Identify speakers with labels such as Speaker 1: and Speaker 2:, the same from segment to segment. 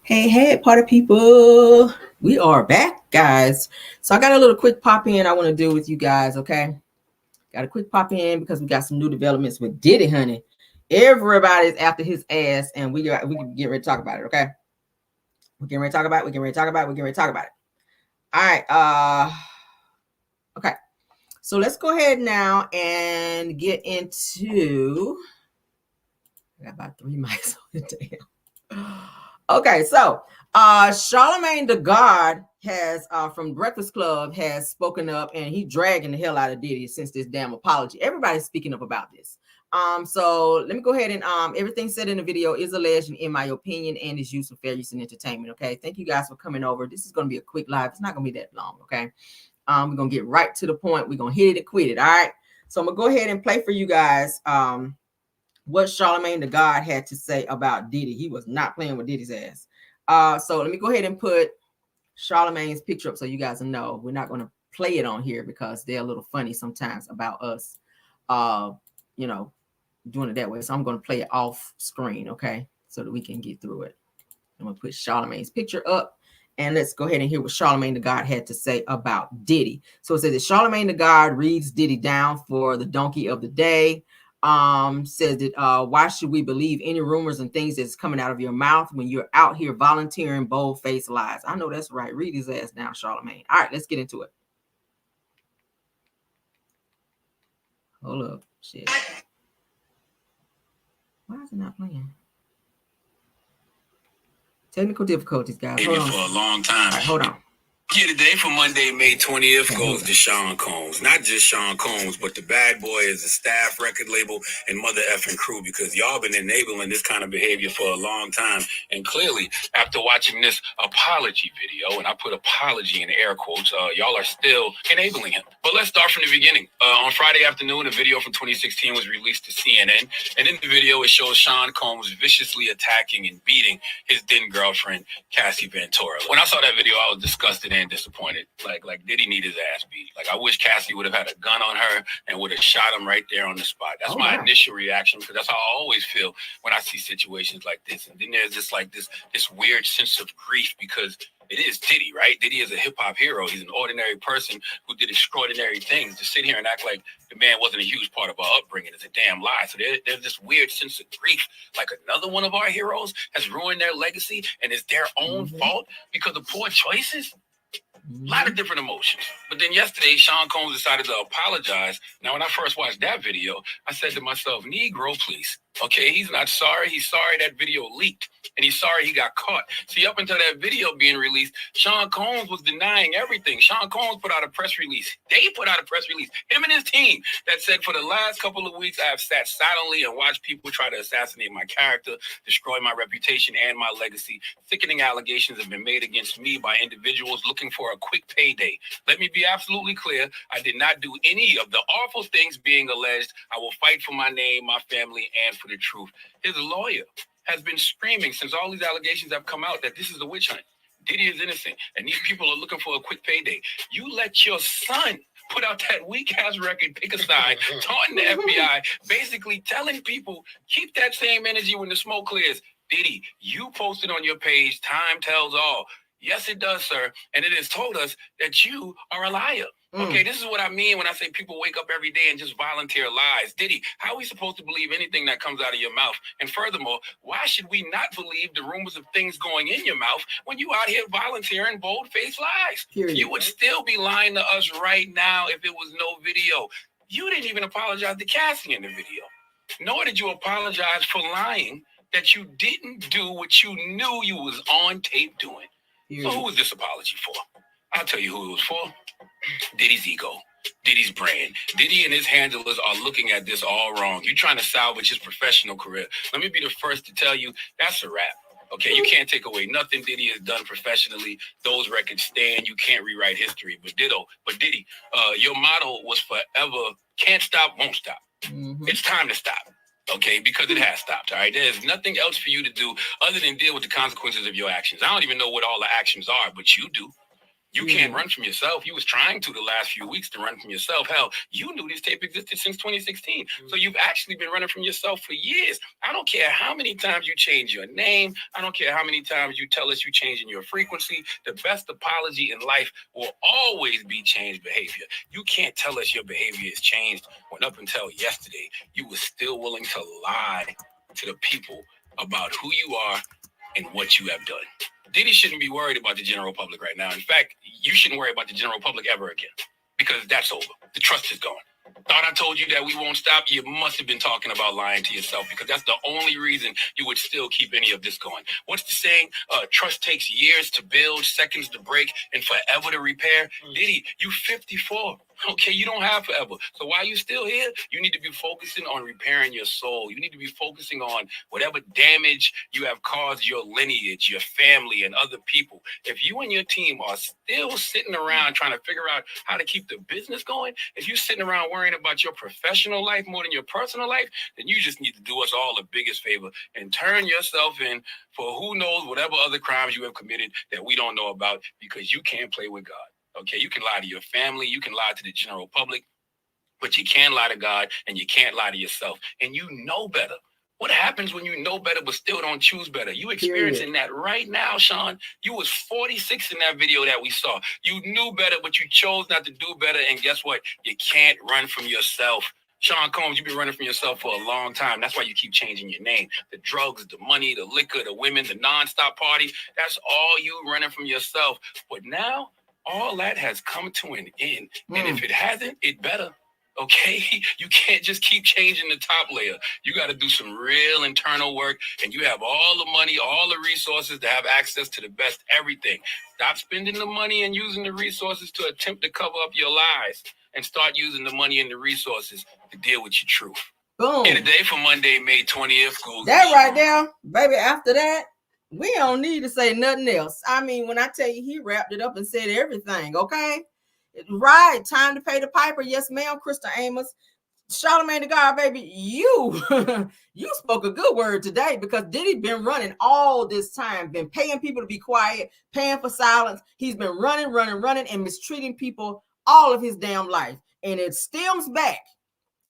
Speaker 1: Hey, party people. We are back, guys. So I got a little quick pop in I want to do with you guys, okay? Got a quick pop in because we got some new developments with Diddy, honey. Everybody's after his ass, and we can get ready to talk about it, okay? We're getting ready to talk about it. We're getting ready to talk about it. We're getting ready to talk about it. All right. Okay. So let's go ahead now and get into. I got about 3 mics on the damn. Okay, so Charlamagne The God has from Breakfast Club has spoken up, and he dragging the hell out of Diddy since this damn apology. Everybody's speaking up about this. So let me go ahead and everything said in the video is alleged in my opinion and is used for fair use and entertainment. Okay, thank you guys for coming over. This is gonna be a quick live. It's not gonna be that long. Okay, we're gonna get right to the point. We're gonna hit it and quit it. All right. So I'm gonna go ahead and play for you guys what Charlamagne The God had to say about Diddy. He was not playing with Diddy's ass. So let me go ahead and put Charlamagne's picture up so you guys know. We're not going to play it on here because they're a little funny sometimes about us, you know, doing it that way. So I'm going to play it off screen, okay, so that we can get through it. I'm going to put Charlamagne's picture up. And let's go ahead and hear what Charlamagne The God had to say about Diddy. So it says that Charlamagne The God reads Diddy down for the donkey of the day. Says that why should we believe any rumors and things that's coming out of your mouth when you're out here volunteering bold-faced lies? I know that's right. Read his ass down, Charlamagne. All right, let's get into it. Hold up. Shit. Why is it not playing? Technical difficulties, guys. Hold on.
Speaker 2: For a long time.
Speaker 1: Right, hold on.
Speaker 2: Here today for Monday, May 20th goes to Sean Combs. Not just Sean Combs, but the Bad Boy is a staff, record label, and mother effing crew, because y'all been enabling this kind of behavior for a long time. And clearly, after watching this apology video, and I put apology in air quotes, y'all are still enabling him. But let's start from the beginning. On Friday afternoon, a video from 2016 was released to CNN. And in the video, it shows Sean Combs viciously attacking and beating his then girlfriend, Cassie Ventura. When I saw that video, I was disgusted and disappointed. Like Diddy need his ass beat. Like, I wish Cassie would have had a gun on her and would have shot him right there on the spot. That's my initial reaction, because that's how I always feel when I see situations like this. And then there's this weird sense of grief, because it is Diddy, right? Diddy is a hip-hop hero. He's an ordinary person who did extraordinary things. To sit here and act like the man wasn't a huge part of our upbringing is a damn lie. So there's this weird sense of grief, like another one of our heroes has ruined their legacy and it's their own fault because of poor choices. A lot of different emotions. But then yesterday, Sean Combs decided to apologize. Now, when I first watched that video, I said to myself, Negro, please. Okay, he's not sorry. He's sorry that video leaked. And he's sorry he got caught. See, up until that video being released, Sean Combs was denying everything. Sean Combs put out a press release. They put out a press release, him and his team, that said, for the last couple of weeks, I have sat silently and watched people try to assassinate my character, destroy my reputation and my legacy. Sickening allegations have been made against me by individuals looking for a quick payday. Let me be absolutely clear. I did not do any of the awful things being alleged. I will fight for my name, my family, and for the truth. His lawyer has been screaming since all these allegations have come out that this is a witch hunt. Diddy is innocent, and these people are looking for a quick payday. You let your son put out that weak-ass record, Pick a Side, taunting the FBI, basically telling people, keep that same energy when the smoke clears. Diddy, you posted on your page, time tells all. Yes, it does, sir. And it has told us that you are a liar. Okay, this is what I mean when I say people wake up every day and just volunteer lies. Diddy, how are we supposed to believe anything that comes out of your mouth? And furthermore, why should we not believe the rumors of things going in your mouth when you out here volunteering bold-faced lies? Period. You would still be lying to us right now if it was no video. You didn't even apologize to Cassie in the video. Nor did you apologize for lying that you didn't do what you knew you was on tape doing. So who was this apology for? I'll tell you who it was for. Diddy's ego, Diddy's brand. Diddy and his handlers are looking at this all wrong. You're trying to salvage his professional career. Let me be the first to tell you, that's a wrap. Okay, you can't take away nothing Diddy has done professionally. Those records stand. You can't rewrite history. But Diddy, your motto was forever, can't stop, won't stop. It's time to stop. Okay, because it has stopped, all right? There's nothing else for you to do other than deal with the consequences of your actions. I don't even know what all the actions are, but you do. You can't run from yourself. You was trying to the last few weeks to run from yourself. Hell, you knew this tape existed since 2016. So you've actually been running from yourself for years. I don't care how many times you change your name. I don't care how many times you tell us you changing your frequency. The best apology in life will always be changed behavior. You can't tell us your behavior is changed when up until yesterday, you were still willing to lie to the people about who you are and what you have done. Diddy shouldn't be worried about the general public right now. In fact, you shouldn't worry about the general public ever again, because that's over. The trust is gone. Thought I told you that we won't stop? You must have been talking about lying to yourself, because that's the only reason you would still keep any of this going. What's the saying? Trust takes years to build, seconds to break, and forever to repair. Diddy, you 54. Okay, you don't have forever. So while you're still here, you need to be focusing on repairing your soul. You need to be focusing on whatever damage you have caused your lineage, your family, and other people. If you and your team are still sitting around trying to figure out how to keep the business going, if you're sitting around worrying about your professional life more than your personal life, then you just need to do us all the biggest favor and turn yourself in for who knows whatever other crimes you have committed that we don't know about, because you can't play with God. Okay, you can lie to your family, you can lie to the general public, but you can't lie to God, and you can't lie to yourself. And you know better. What happens when you know better but still don't choose better? You experiencing that right now, Shyne. You was 46 in that video that we saw. You knew better, but you chose not to do better. And guess what? You can't run from yourself. Sean Combs, you've been running from yourself for a long time. That's why you keep changing your name. The drugs, the money, the liquor, the women, the nonstop party. That's all you running from yourself. But now, all that has come to an end. And if it hasn't, it better. Okay? You can't just keep changing the top layer. You got to do some real internal work, and you have all the money, all the resources to have access to the best everything. Stop spending the money and using the resources to attempt to cover up your lies, and start using the money and the resources to deal with your truth.
Speaker 1: Boom.
Speaker 2: And the day for Monday, May 20th goes.
Speaker 1: That right there, baby, after that, we don't need to say nothing else. I mean, when I tell you he wrapped it up and said everything, okay? Right, time to pay the piper. Yes, ma'am, Krista Amos. Charlamnge The God, baby, you spoke a good word today, because Diddy been running all this time, been paying people to be quiet, paying for silence. He's been running, and mistreating people all of his damn life. And it stems back.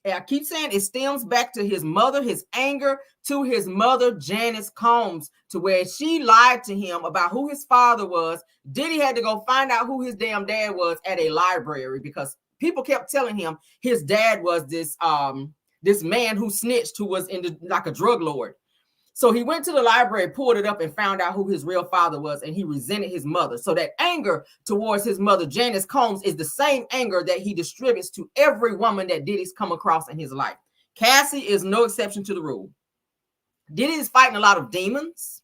Speaker 1: I keep saying it stems back to his mother, his anger to his mother, Janice Combs, to where she lied to him about who his father was. Diddy had to go find out who his damn dad was at a library, because people kept telling him his dad was this man who snitched, who was like a drug lord. So he went to the library, pulled it up, and found out who his real father was, and he resented his mother. So that anger towards his mother, Janice Combs, is the same anger that he distributes to every woman that Diddy's come across in his life. Cassie is no exception to the rule. Diddy is fighting a lot of demons,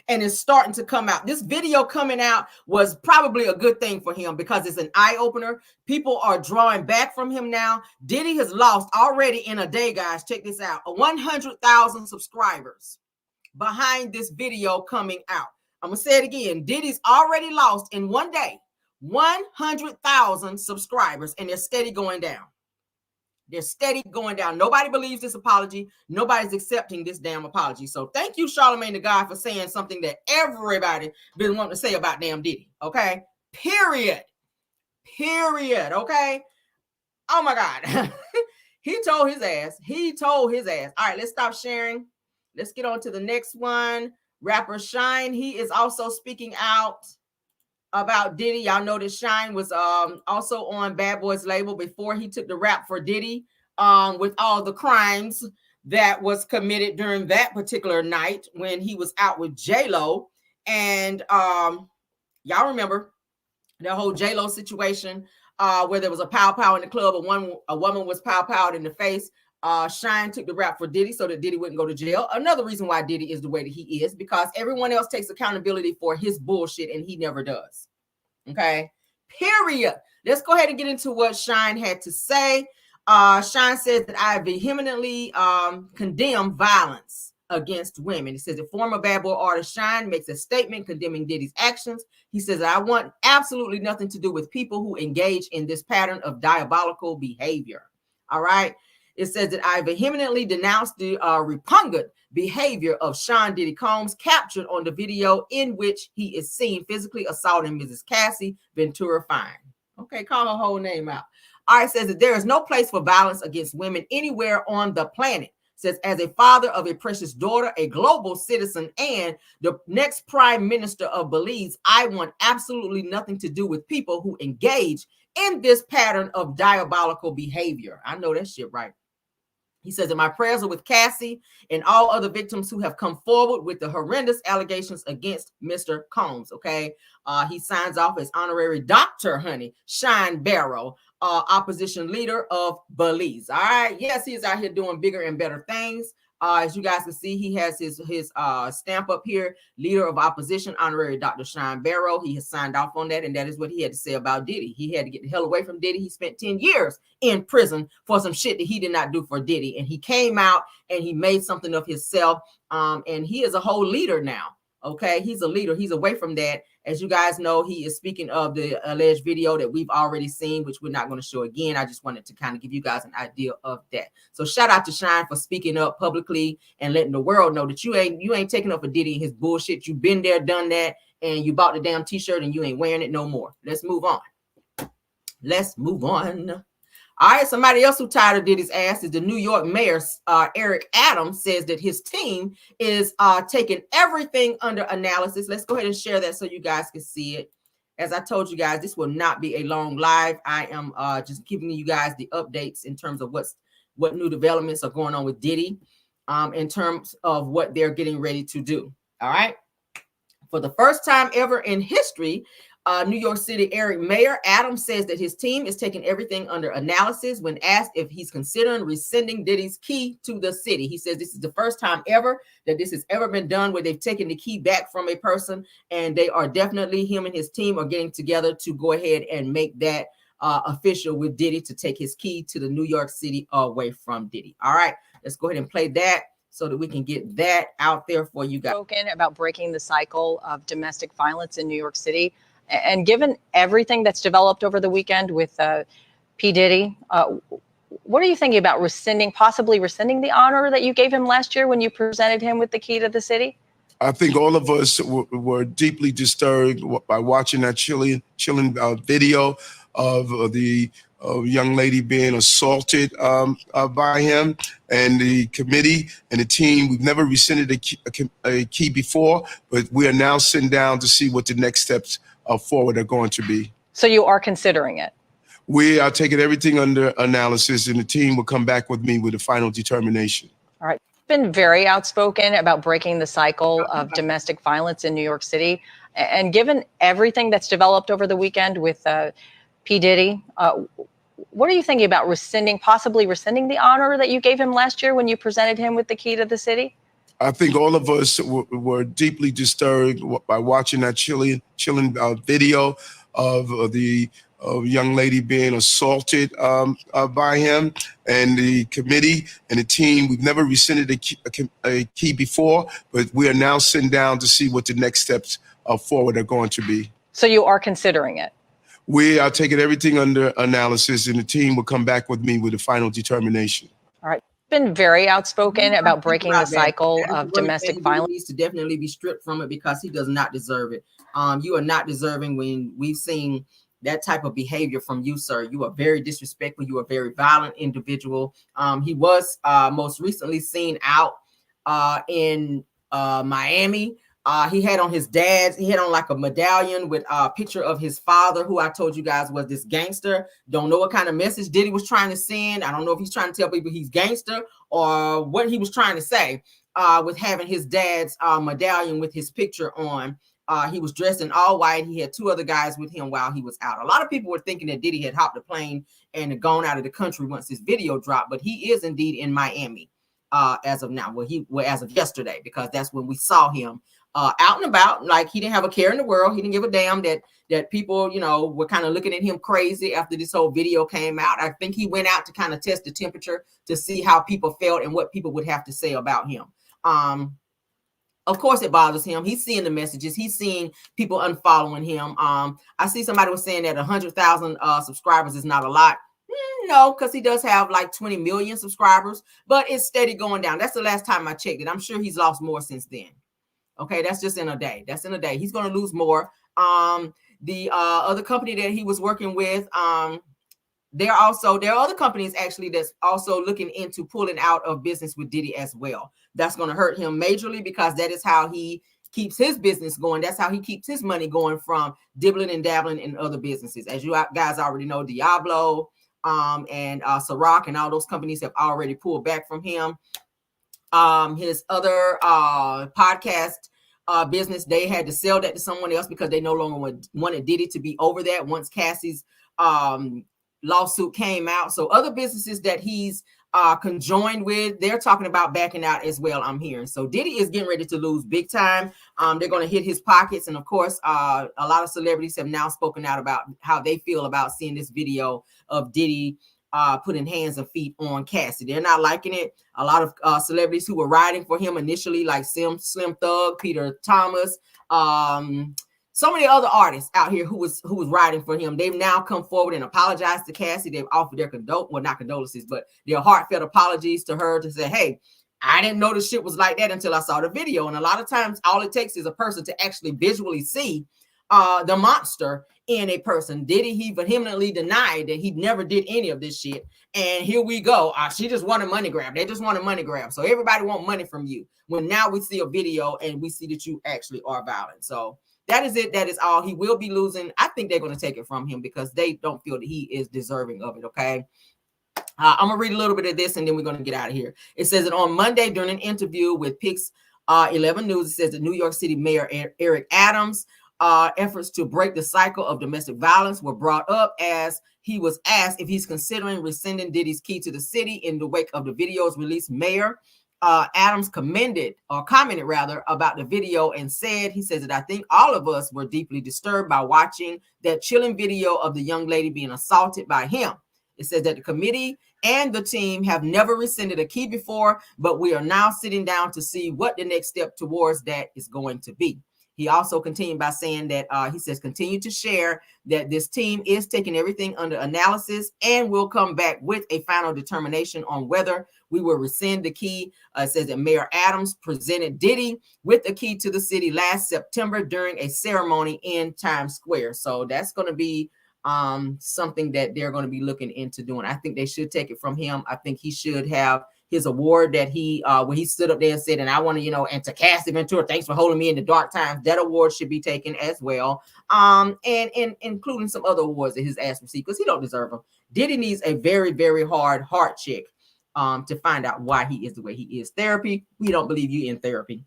Speaker 1: and it's starting to come out. This video coming out was probably a good thing for him, because it's an eye-opener. People are drawing back from him now. Diddy has lost already in a day, guys, check this out, 100,000 subscribers behind this video coming out. I'm gonna say it again. Diddy's already lost in one day 100,000 subscribers, and they're steady going down. They're steady going down. Nobody believes this apology. Nobody's accepting this damn apology. So thank you, Charlamagne The God, for saying something that everybody been wanting to say about damn Diddy. Okay? Period. Okay? Oh my God. He told his ass. All right, let's stop sharing. Let's get on to the next one. Rapper Shyne, he is also speaking out about Diddy. Y'all know that Shyne was also on Bad Boy's label before he took the rap for Diddy, with all the crimes that was committed during that particular night when he was out with J-Lo. And y'all remember the whole J-Lo situation, where there was a pow in the club, a woman was pow-powed in the face. Shyne took the rap for Diddy so that Diddy wouldn't go to jail. Another reason why Diddy is the way that he is, because everyone else takes accountability for his bullshit and he never does. Okay, period. Let's go ahead and get into what Shyne had to say. Shyne said that I vehemently condemn violence against women. He says the former Bad Boy artist Shyne makes a statement condemning Diddy's actions. He says, I want absolutely nothing to do with people who engage in this pattern of diabolical behavior. All right. It says that I vehemently denounce the repugnant behavior of Sean Diddy Combs captured on the video in which he is seen physically assaulting Mrs. Cassie Ventura Fine. Okay, call her whole name out. All right, says that there is no place for violence against women anywhere on the planet. Says, as a father of a precious daughter, a global citizen, and the next prime minister of Belize, I want absolutely nothing to do with people who engage in this pattern of diabolical behavior. I know that shit, right? He says that my prayers are with Cassie and all other victims who have come forward with the horrendous allegations against Mr. Combs. Okay. He signs off as honorary Dr. Honey Shyne Barrow, opposition leader of Belize. All right. Yes, he is out here doing bigger and better things. As you guys can see, he has his stamp up here, leader of opposition, honorary Dr. Shyne Barrow. He has signed off on that, and that is what he had to say about Diddy. He had to get the hell away from Diddy. He spent 10 years in prison for some shit that he did not do for Diddy, and he came out and he made something of himself, and he is a whole leader now. Okay, he's a leader. He's away from that. As you guys know, he is speaking of the alleged video that we've already seen, which we're not going to show again. I just wanted to kind of give you guys an idea of that. So shout out to Shyne for speaking up publicly and letting the world know that you ain't taking up for Diddy and his bullshit. You've been there, done that, and you bought the damn t-shirt and you ain't wearing it no more. Let's move on. Let's move on. All right, somebody else who tired of Diddy's ass is the New York mayor, Eric Adams, says that his team is taking everything under analysis. Let's go ahead and share that so you guys can see it. As I told you guys, this will not be a long live. I am just giving you guys the updates in terms of what new developments are going on with Diddy, in terms of what they're getting ready to do. All right. For the first time ever in history, New York City Eric Mayr Adams says that his team is taking everything under analysis when asked if he's considering rescinding Diddy's key to the city. He says this is the first time ever that this has ever been done where they've taken the key back from a person, and they are definitely, him and his team are getting together to go ahead and make that official with Diddy to take his key to the New York City away from Diddy. All right, let's go ahead and play that so that we can get that out there for you guys.
Speaker 3: Spoken about breaking the cycle of domestic violence in New York City. And given everything that's developed over the weekend with P. Diddy, what are you thinking about possibly rescinding the honor that you gave him last year when you presented him with the key to the city?
Speaker 4: I think all of us were deeply disturbed by watching that chilling video of the young lady being assaulted by him, and the committee and the team. We've never rescinded a key before, but we are now sitting down to see what the next steps forward are going to be.
Speaker 3: So you are considering it?
Speaker 4: We are taking everything under analysis, and the team will come back with me with a final determination.
Speaker 3: All right. You've been very outspoken about breaking the cycle of domestic violence in New York City. And given everything that's developed over the weekend with P. Diddy, what are you thinking about possibly rescinding the honor that you gave him last year when you presented him with the key to the city?
Speaker 4: I think all of us were deeply disturbed by watching that chilling video of the young lady being assaulted by him, and the committee and the team. We've never rescinded a key before, but we are now sitting down to see what the next steps forward are going to be.
Speaker 3: So you are considering it?
Speaker 4: We are taking everything under analysis, and the team will come back with me with a final determination.
Speaker 3: All right. Been very outspoken about breaking the cycle of domestic violence.
Speaker 1: He needs to definitely be stripped from it because he does not deserve it. You are not deserving when we've seen that type of behavior from you, sir. You are very disrespectful. You are a very violent individual. He was most recently seen out in Miami. He had on like a medallion with a picture of his father, who I told you guys was this gangster. Don't know what kind of message Diddy was trying to send. I don't know if he's trying to tell people he's gangster or what he was trying to say with having his dad's medallion with his picture on. He was dressed in all white. He had two other guys with him while he was out. A lot of people were thinking that Diddy had hopped a plane and had gone out of the country once this video dropped, but he is indeed in Miami as of now. Well, as of yesterday, because that's when we saw him out and about. Like, he didn't have a care in the world. He didn't give a damn that people, were kind of looking at him crazy after this whole video came out. I think he went out to kind of test the temperature to see how people felt and what people would have to say about him. Of course, it bothers him. He's seeing the messages. He's seeing people unfollowing him. I see somebody was saying that 100,000 subscribers is not a lot. No, because he does have like 20 million subscribers, but it's steady going down. That's the last time I checked it. I'm sure he's lost more since then. Okay, that's just in a day. That's in a day. He's going to lose more. The other company that he was working with, there are other companies actually that's also looking into pulling out of business with Diddy as well. That's going to hurt him majorly because that is how he keeps his business going. That's how he keeps his money going, from dibbling and dabbling in other businesses. As you guys already know, Diablo and Ciroc and all those companies have already pulled back from him. His other podcast business, they had to sell that to someone else because they no longer wanted Diddy to be over that once Cassie's lawsuit came out. So other businesses that he's conjoined with, they're talking about backing out as well, I'm hearing. So Diddy is getting ready to lose big time. They're going to hit his pockets. And of course, a lot of celebrities have now spoken out about how they feel about seeing this video of Diddy putting hands and feet on Cassie. They're not liking it. A lot of celebrities who were riding for him initially, like Slim Thug, Peter Thomas, so many other artists out here who was riding for him, they've now come forward and apologized to Cassie. They've offered their not condolences, but their heartfelt apologies to her to say, hey, I didn't know the shit was like that until I saw the video. And a lot of times all it takes is a person to actually visually see the monster in a person. Diddy, he vehemently denied that he never did any of this shit. And here we go. She just want a money grab. They just want a money grab. So everybody want money from you. When now we see a video and we see that you actually are violent. So that is it. That is all. He will be losing. I think they're going to take it from him because they don't feel that he is deserving of it. Okay. I'm going to read a little bit of this and then we're going to get out of here. It says that on Monday during an interview with Pix 11 News, it says that New York City Mayor Eric Adams' efforts to break the cycle of domestic violence were brought up as he was asked if he's considering rescinding Diddy's key to the city in the wake of the video's release. Mayor Adams commented about the video and said, he says that I think all of us were deeply disturbed by watching that chilling video of the young lady being assaulted by him. It says that the committee and the team have never rescinded a key before, but we are now sitting down to see what the next step towards that is going to be. He also continued by saying that he says, continue to share that this team is taking everything under analysis and will come back with a final determination on whether we will rescind the key. It says that Mayor Adams presented Diddy with a key to the city last September during a ceremony in Times Square. So that's going to be something that they're going to be looking into doing. I think they should take it from him. I think he should have his award that he when he stood up there and said, and I want to, and to Cassie Ventura, thanks for holding me in the dark times. That award should be taken as well. And including some other awards that his ass received because he don't deserve them. Diddy needs a very, very hard heart check to find out why he is the way he is. Therapy, we don't believe you in therapy.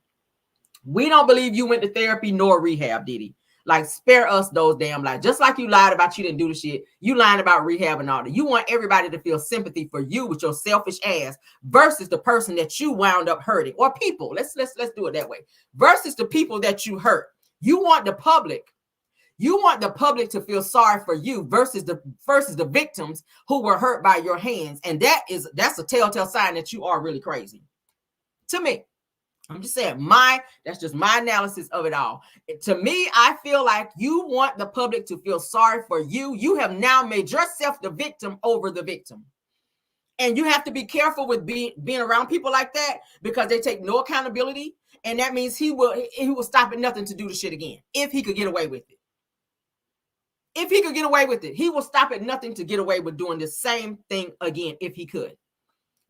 Speaker 1: We don't believe you went to therapy nor rehab, Diddy. Like, spare us those damn lies. Just like you lied about you didn't do the shit, you lying about rehab and all that. You want everybody to feel sympathy for you with your selfish ass versus the person that you wound up hurting, or people. Let's do it that way. Versus the people that you hurt. You want the public to feel sorry for you versus the victims who were hurt by your hands. And that's a telltale sign that you are really crazy. To me. I'm just saying that's just my analysis of it all. To me, I feel like you want the public to feel sorry for you. You have now made yourself the victim over the victim. And you have to be careful with being around people like that because they take no accountability. And that means he will stop at nothing to do the shit again if he could get away with it. If he could get away with it, he will stop at nothing to get away with doing the same thing again if he could.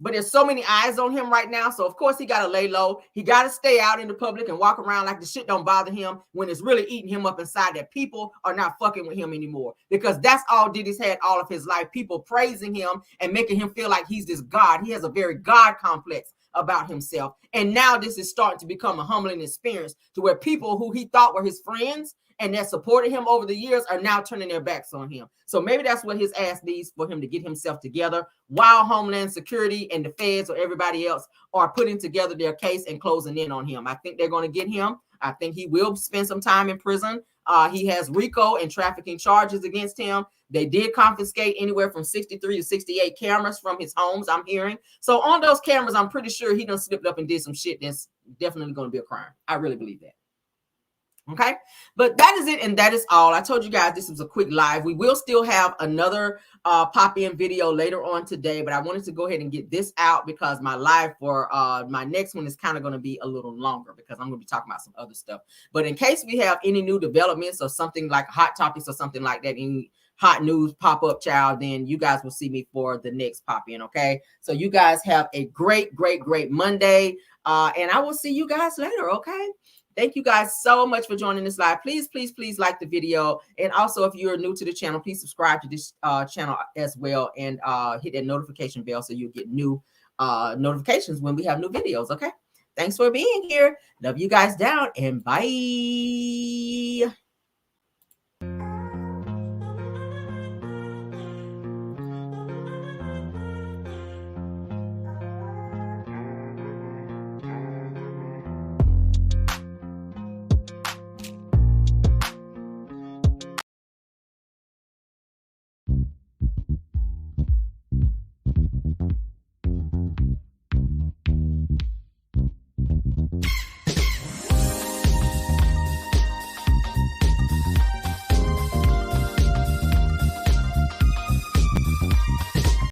Speaker 1: But there's so many eyes on him right now. So, of course, he got to lay low. He got to stay out in the public and walk around like the shit don't bother him when it's really eating him up inside that people are not fucking with him anymore. Because that's all Diddy's had all of his life. People praising him and making him feel like he's this God. He has a very God complex about himself. And now this is starting to become a humbling experience to where people who he thought were his friends and that supported him over the years are now turning their backs on him. So maybe that's what his ass needs for him to get himself together while Homeland Security and the feds or everybody else are putting together their case and closing in on him. I think they're going to get him. I think he will spend some time in prison. He has RICO and trafficking charges against him. They did confiscate anywhere from 63 to 68 cameras from his homes, I'm hearing. So on those cameras, I'm pretty sure he done slipped up and did some shit that's definitely going to be a crime. I really believe that. Okay, but that is it, and that is all. I told you guys this was a quick live. We will still have another pop-in video later on today, but I wanted to go ahead and get this out because my live for my next one is kind of going to be a little longer because I'm going to be talking about some other stuff. But in case we have any new developments or something like hot topics or something like that, any hot news pop up, child, then you guys will see me for the next pop-in. Okay, so you guys have a great Monday, and I will see you guys later. Okay. Thank you guys so much for joining this live. Please like the video. And also, if you're new to the channel, please subscribe to this channel as well, and hit that notification bell so you'll get new notifications when we have new videos. Okay. Thanks for being here. Love you guys down, and bye.